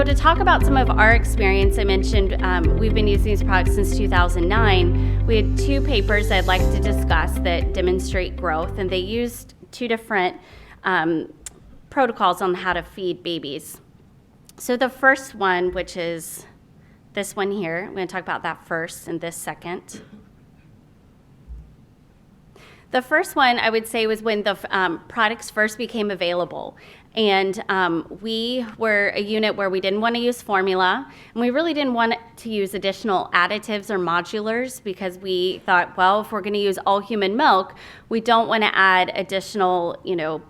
to talk about some of our experience, I mentioned we've been using these products since 2009. We had 2 papers I'd like to discuss that demonstrate growth, and they used 2 different protocols on how to feed babies. So the first one, which is this one here, I'm going to talk about that first and this second. The first one, I would say, was when the products first became available. And we were a unit where we didn't want to use formula, and we really didn't want to use additional additives or modulars because we thought, well, if we're going to use all human milk, we don't want to add additional,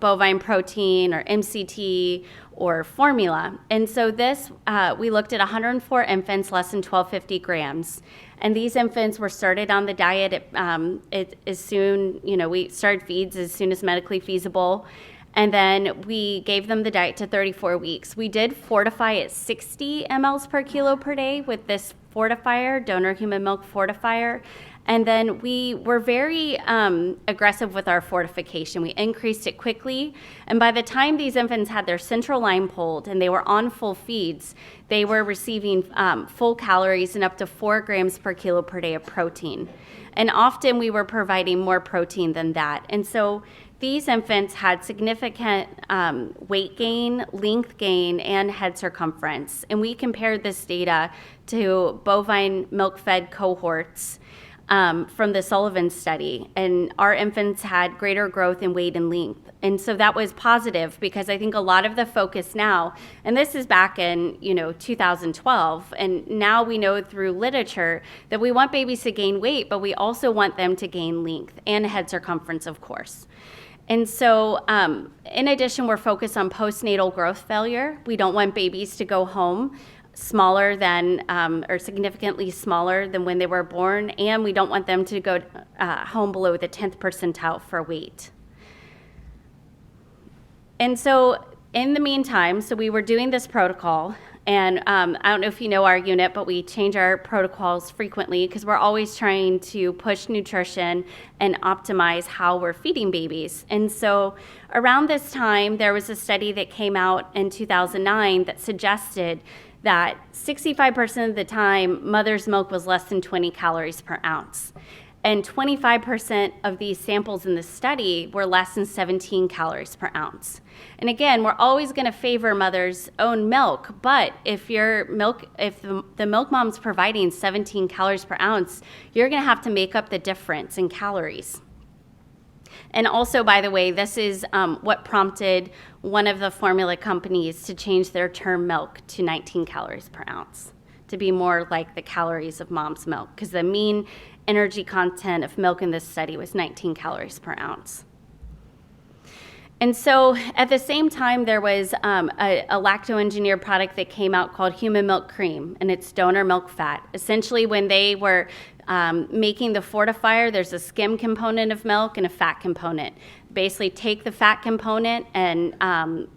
bovine protein or MCT or formula. And so this, we looked at 104 infants less than 1250 grams. And these infants were started on the diet as soon, we started feeds as soon as medically feasible. And then we gave them the diet to 34 weeks. We did fortify at 60 mLs per kilo per day with this fortifier, donor human milk fortifier. And then we were very aggressive with our fortification. We increased it quickly. And by the time these infants had their central line pulled and they were on full feeds, they were receiving full calories and up to 4 grams per kilo per day of protein. And often we were providing more protein than that. And so these infants had significant weight gain, length gain, and head circumference. And we compared this data to bovine milk-fed cohorts from the Sullivan study, and our infants had greater growth in weight and length. And so that was positive because I think a lot of the focus now, and this is back in 2012, and now we know through literature that we want babies to gain weight, but we also want them to gain length and head circumference, of course. And so in addition, we're focused on postnatal growth failure. We don't want babies to go home smaller than or significantly smaller than when they were born, and we don't want them to go home below the 10th percentile for weight. And so in the meantime, so we were doing this protocol, and I don't know if you know our unit, but we change our protocols frequently because we're always trying to push nutrition and optimize how we're feeding babies. And so around this time, there was a study that came out in 2009 that suggested that 65% of the time, mother's milk was less than 20 calories per ounce. And 25% of these samples in the study were less than 17 calories per ounce. And again, we're always going to favor mother's own milk, but if the milk mom's providing 17 calories per ounce, you're going to have to make up the difference in calories. And also, by the way, this is what prompted one of the formula companies to change their term milk to 19 calories per ounce, to be more like the calories of mom's milk, because the mean energy content of milk in this study was 19 calories per ounce. And so at the same time, there was a lacto-engineered product that came out called human milk cream, and it's donor milk fat. Essentially, when they were making the fortifier, there's a skim component of milk and a fat component. Basically, take the fat component, and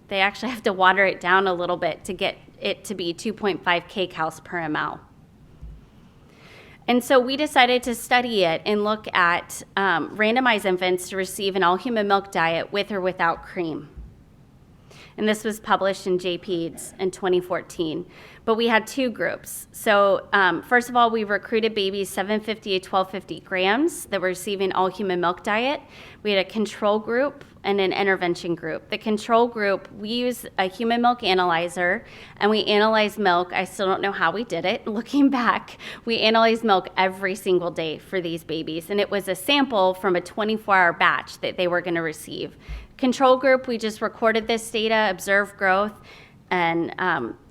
they actually have to water it down a little bit to get it to be 2.5 kcal per ml. And so we decided to study it and look at randomized infants to receive an all-human milk diet with or without cream. And this was published in JPEDS in 2014. But we had 2 groups. So first of all, we recruited babies 750 to 1250 grams that were receiving all-human milk diet. We had a control group and an intervention group. The control group, we used a human milk analyzer, and we analyzed milk. I still don't know how we did it. Looking back, we analyzed milk every single day for these babies, and it was a sample from a 24-hour batch that they were going to receive. Control group, we just recorded this data, observed growth, and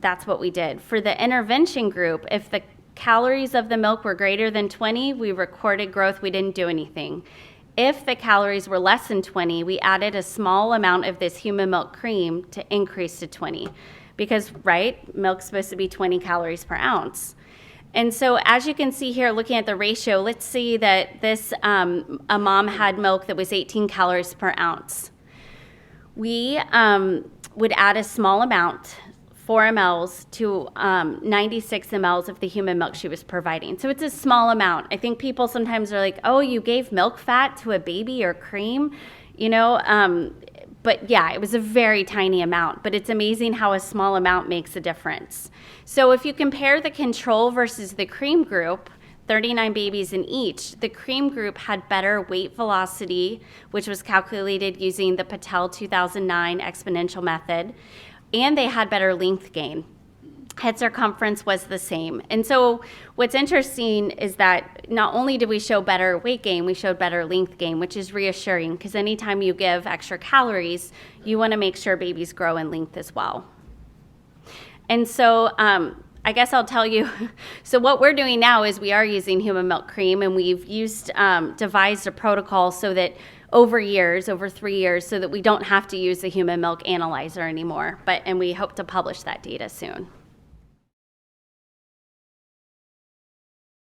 that's what we did. For the intervention group, if the calories of the milk were greater than 20, we recorded growth, we didn't do anything. If the calories were less than 20, we added a small amount of this human milk cream to increase to 20. Because, right, milk's supposed to be 20 calories per ounce. And so as you can see here, looking at the ratio, let's see that this, a mom had milk that was 18 calories per ounce. We would add a small amount, 4 mLs to 96 mLs of the human milk she was providing. So it's a small amount. I think people sometimes are like, oh, you gave milk fat to a baby or cream, but But yeah, it was a very tiny amount, but it's amazing how a small amount makes a difference. So if you compare the control versus the cream group, 39 babies in each, the cream group had better weight velocity, which was calculated using the Patel 2009 exponential method, and they had better length gain. Head circumference was the same. And so what's interesting is that not only did we show better weight gain, we showed better length gain, which is reassuring because anytime you give extra calories, you want to make sure babies grow in length as well. And so I guess I'll tell you, so what we're doing now is we are using human milk cream, and we've devised a protocol so that over 3 years, so that we don't have to use the human milk analyzer anymore. And we hope to publish that data soon.